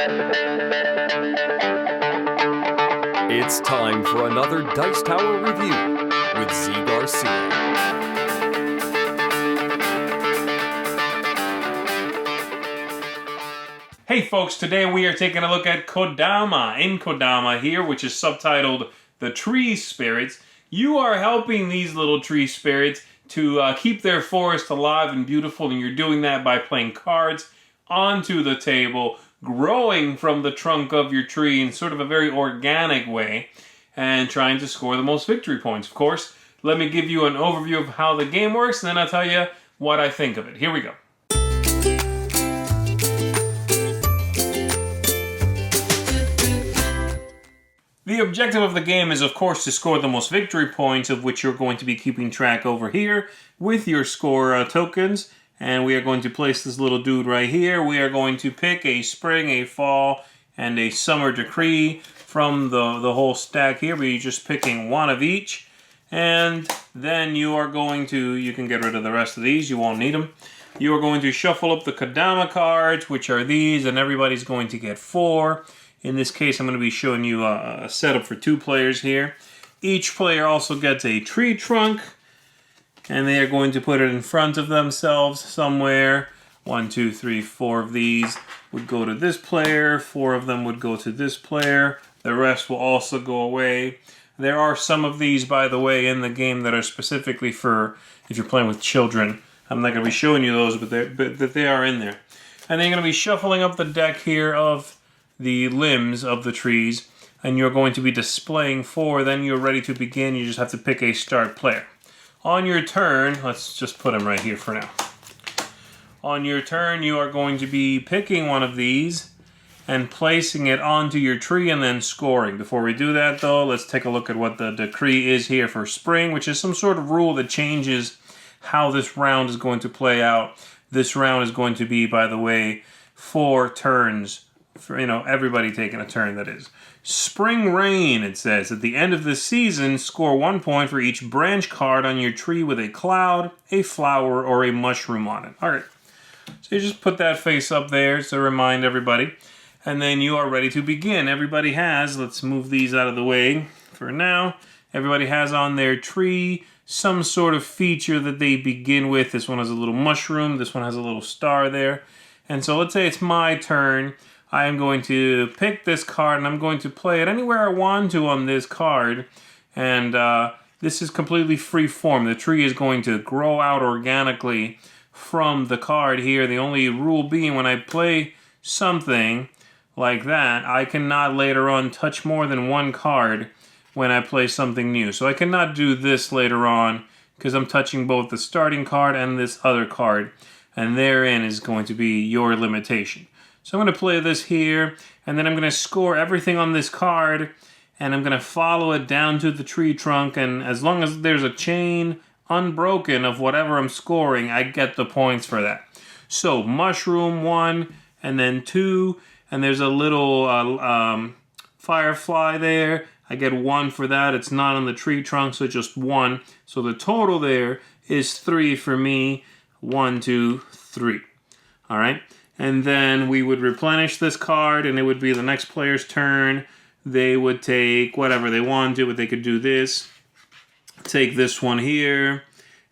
It's time for another Dice Tower review with Zee Garcia. Hey folks, today we are taking a look at Kodama. In Kodama here, which is subtitled The Tree Spirits, you are helping these little tree spirits to keep their forest alive and beautiful, and you're doing that by playing cards onto the table, growing from the trunk of your tree in sort of a very organic way, and trying to score the most victory points. Of course, let me give you an overview of how the game works, and then I'll tell you what I think of it. Here we go. The objective of the game is, of course, to score the most victory points, of which you're going to be keeping track over here with your score tokens. And we are going to place this little dude right here. We are going to pick a spring, a fall, and a summer decree from the whole stack here. We're just picking one of each. And then you are going to, you can get rid of the rest of these. You won't need them. You are going to shuffle up the Kodama cards, which are these, and everybody's going to get 4. In this case, I'm going to be showing you a setup for 2 players here. Each player also gets a tree trunk, and they are going to put it in front of themselves somewhere. 1, 2, 3, 4 of these would go to this player. 4 of them would go to this player. The rest will also go away. There are some of these, by the way, in the game that are specifically for if you're playing with children. I'm not going to be showing you those, but they are in there. And then you're going to be shuffling up the deck here of the limbs of the trees, and you're going to be displaying 4. Then you're ready to begin. You just have to pick a start player. On your turn, let's just put him right here for now. On your turn, you are going to be picking one of these and placing it onto your tree and then scoring. Before we do that, though, let's take a look at what the decree is here for spring, which is some sort of rule that changes how this round is going to play out. This round is going to be, by the way, 4 turns. For, everybody taking a turn, that is. Spring Rain, it says. At the end of the season, score 1 point for each branch card on your tree with a cloud, a flower, or a mushroom on it. Alright, so you just put that face up there to remind everybody. And then you are ready to begin. Everybody has, let's move these out of the way for now. Everybody has on their tree some sort of feature that they begin with. This one has a little mushroom. This one has a little star there. And so let's say it's my turn. I am going to pick this card, and I'm going to play it anywhere I want to on this card. And this is completely free form. The tree is going to grow out organically from the card here. The only rule being when I play something like that, I cannot later on touch more than 1 card when I play something new. So I cannot do this later on because I'm touching both the starting card and this other card. And therein is going to be your limitation. So I'm going to play this here, and then I'm going to score everything on this card, and I'm going to follow it down to the tree trunk, and as long as there's a chain unbroken of whatever I'm scoring, I get the points for that. So mushroom 1, and then 2, and there's a little firefly there. I get 1 for that. It's not on the tree trunk, so just 1. So the total there is 3 for me. 1, 2, 3. All right. And then we would replenish this card, and it would be the next player's turn. They would take whatever they want to, but they could do this. Take this one here,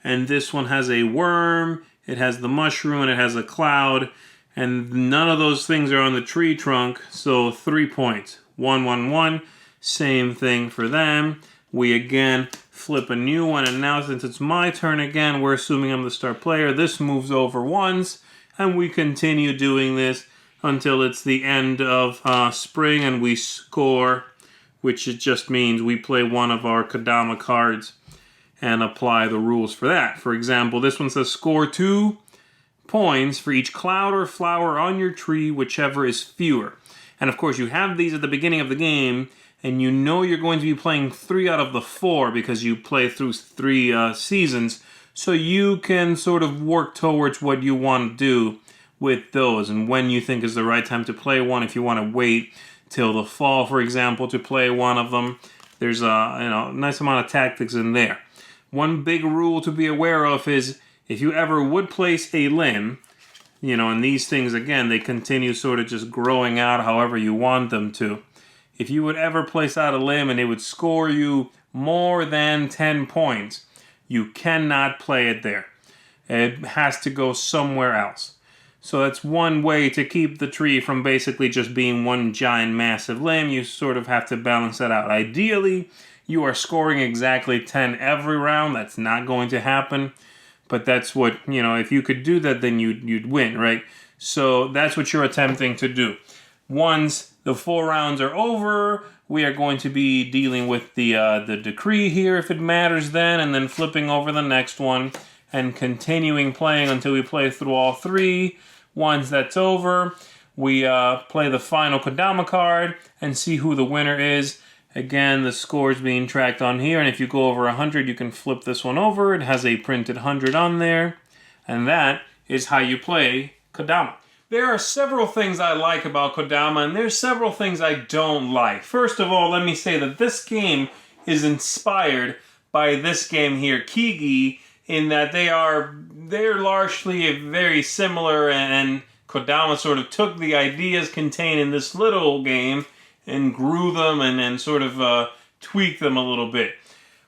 and this one has a worm, it has the mushroom, and it has a cloud, and none of those things are on the tree trunk, so 3 points. 1, 1, 1. Same thing for them. We again flip a new one, and now since it's my turn again, we're assuming I'm the star player. This moves over once. And we continue doing this until it's the end of spring and we score, which it just means we play one of our Kodama cards and apply the rules for that. For example, this one says score 2 points for each cloud or flower on your tree, whichever is fewer. And of course, you have these at the beginning of the game, and you know you're going to be playing 3 out of the 4 because you play through 3 seasons. So you can sort of work towards what you want to do with those and when you think is the right time to play one. If you want to wait till the fall, for example, to play one of them, there's a nice amount of tactics in there. One big rule to be aware of is if you ever would place a limb, And these things, again, they continue sort of just growing out however you want them to. If you would ever place out a limb and it would score you more than 10 points, you cannot play it there. It has to go somewhere else. So that's one way to keep the tree from basically just being one giant massive limb. You sort of have to balance that out. Ideally, you are scoring exactly 10 every round. That's not going to happen. But that's what, if you could do that, then you'd win, right? So that's what you're attempting to do. Once the 4 rounds are over, we are going to be dealing with the decree here, if it matters then, and then flipping over the next one and continuing playing until we play through all 3. Once that's over, we play the final Kodama card and see who the winner is. Again, the score is being tracked on here, and if you go over 100, you can flip this one over. It has a printed 100 on there, and that is how you play Kodama. There are several things I like about Kodama, and there's several things I don't like. First of all, let me say that this game is inspired by this game here, Kigi, in that they're largely very similar, and Kodama sort of took the ideas contained in this little game and grew them and sort of tweaked them a little bit.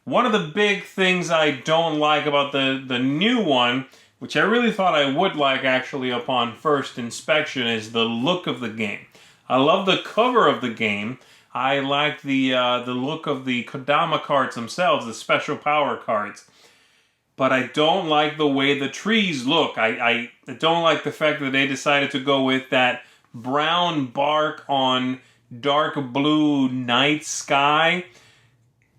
One of the big things I don't like about the new one, which I really thought I would like actually upon first inspection, is the look of the game. I love the cover of the game. I like the look of the Kodama cards themselves, the special power cards. But I don't like the way the trees look. I don't like the fact that they decided to go with that brown bark on dark blue night sky.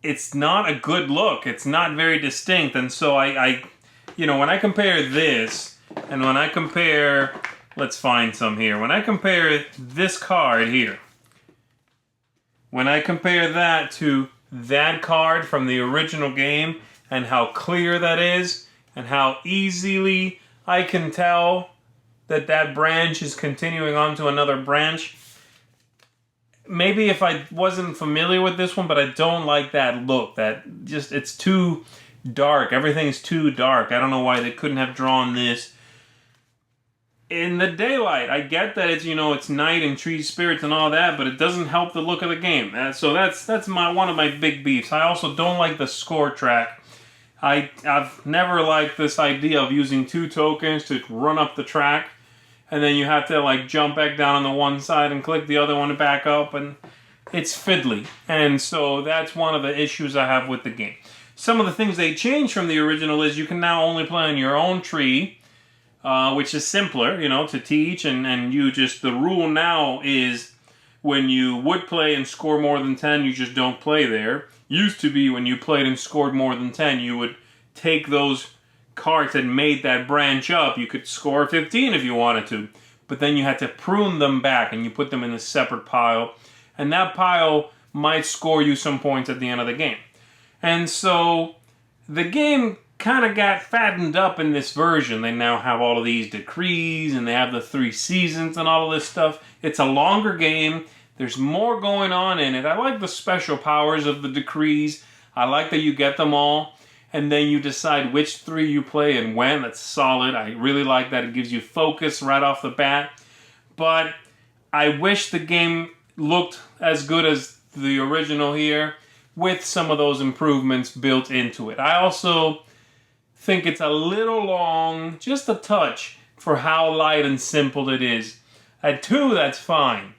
It's not a good look. It's not very distinct. And so when I compare this and when I compare, let's find some here. When I compare this card here, when I compare that to that card from the original game and how clear that is and how easily I can tell that branch is continuing on to another branch, maybe if I wasn't familiar with this one, but I don't like that look. That just, it's too dark. Everything's too dark. I don't know why they couldn't have drawn this in the daylight. I get that it's night and tree spirits and all that, but it doesn't help the look of the game. So that's one of my big beefs. I also don't like the score track. I've never liked this idea of using 2 tokens to run up the track, and then you have to jump back down on the one side and click the other one to back up, and it's fiddly. And so that's one of the issues I have with the game. Some of the things they changed from the original is you can now only play on your own tree, which is simpler, to teach, and the rule now is when you would play and score more than 10, you just don't play there. Used to be when you played and scored more than 10, you would take those cards that made that branch up. You could score 15 if you wanted to, but then you had to prune them back and you put them in a separate pile, and that pile might score you some points at the end of the game. And so the game kind of got fattened up in this version. They now have all of these decrees and they have the 3 seasons and all of this stuff. It's a longer game. There's more going on in it. I like the special powers of the decrees. I like that you get them all, and then you decide which 3 you play and when. That's solid. I really like that. It gives you focus right off the bat. But I wish the game looked as good as the original here, with some of those improvements built into it. I also think it's a little long, just a touch, for how light and simple it is. At 2, that's fine,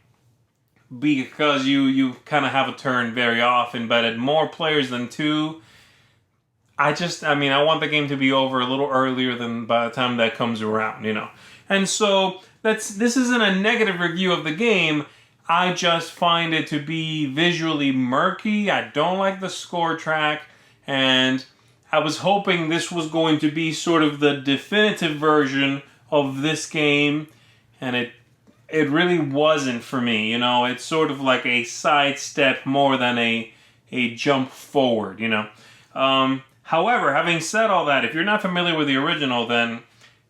because you kind of have a turn very often, but at more players than 2, I want the game to be over a little earlier than by the time that comes around, And so this isn't a negative review of the game. I just find it to be visually murky. I don't like the score track, and I was hoping this was going to be sort of the definitive version of this game, and it really wasn't for me. It's sort of like a sidestep more than a jump forward. However, having said all that, if you're not familiar with the original, then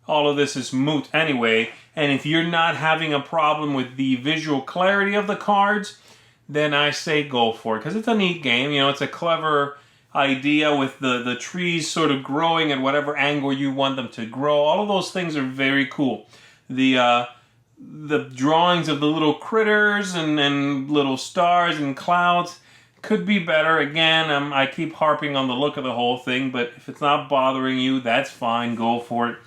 all of this is moot anyway. And if you're not having a problem with the visual clarity of the cards, then I say go for it, because it's a neat game. It's a clever idea with the trees sort of growing at whatever angle you want them to grow. All of those things are very cool. the drawings of the little critters and little stars and clouds could be better. Again, I keep harping on the look of the whole thing, but if it's not bothering you, that's fine. Go for it.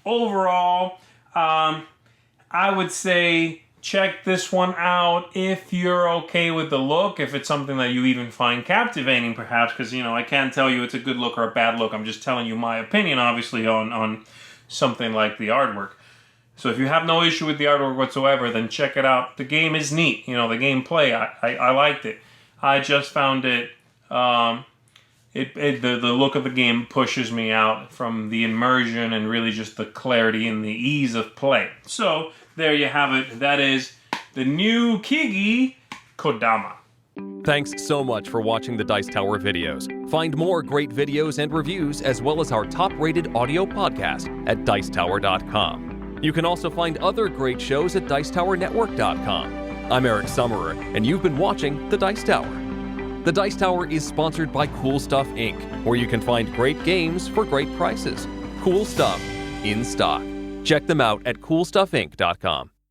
Overall, I would say check this one out if you're okay with the look, if it's something that you even find captivating, perhaps, because, I can't tell you it's a good look or a bad look. I'm just telling you my opinion, obviously, on something like the artwork. So if you have no issue with the artwork whatsoever, then check it out. The game is neat. The gameplay, I liked it. I just found it, the look of the game pushes me out from the immersion and really just the clarity and the ease of play. So there you have it. That is the new Kigi Kodama. Thanks so much for watching the Dice Tower videos. Find more great videos and reviews, as well as our top-rated audio podcast at Dicetower.com. You can also find other great shows at Dicetowernetwork.com. I'm Eric Summerer, and you've been watching The Dice Tower. The Dice Tower is sponsored by Cool Stuff Inc., where you can find great games for great prices. Cool stuff in stock. Check them out at CoolStuffInc.com.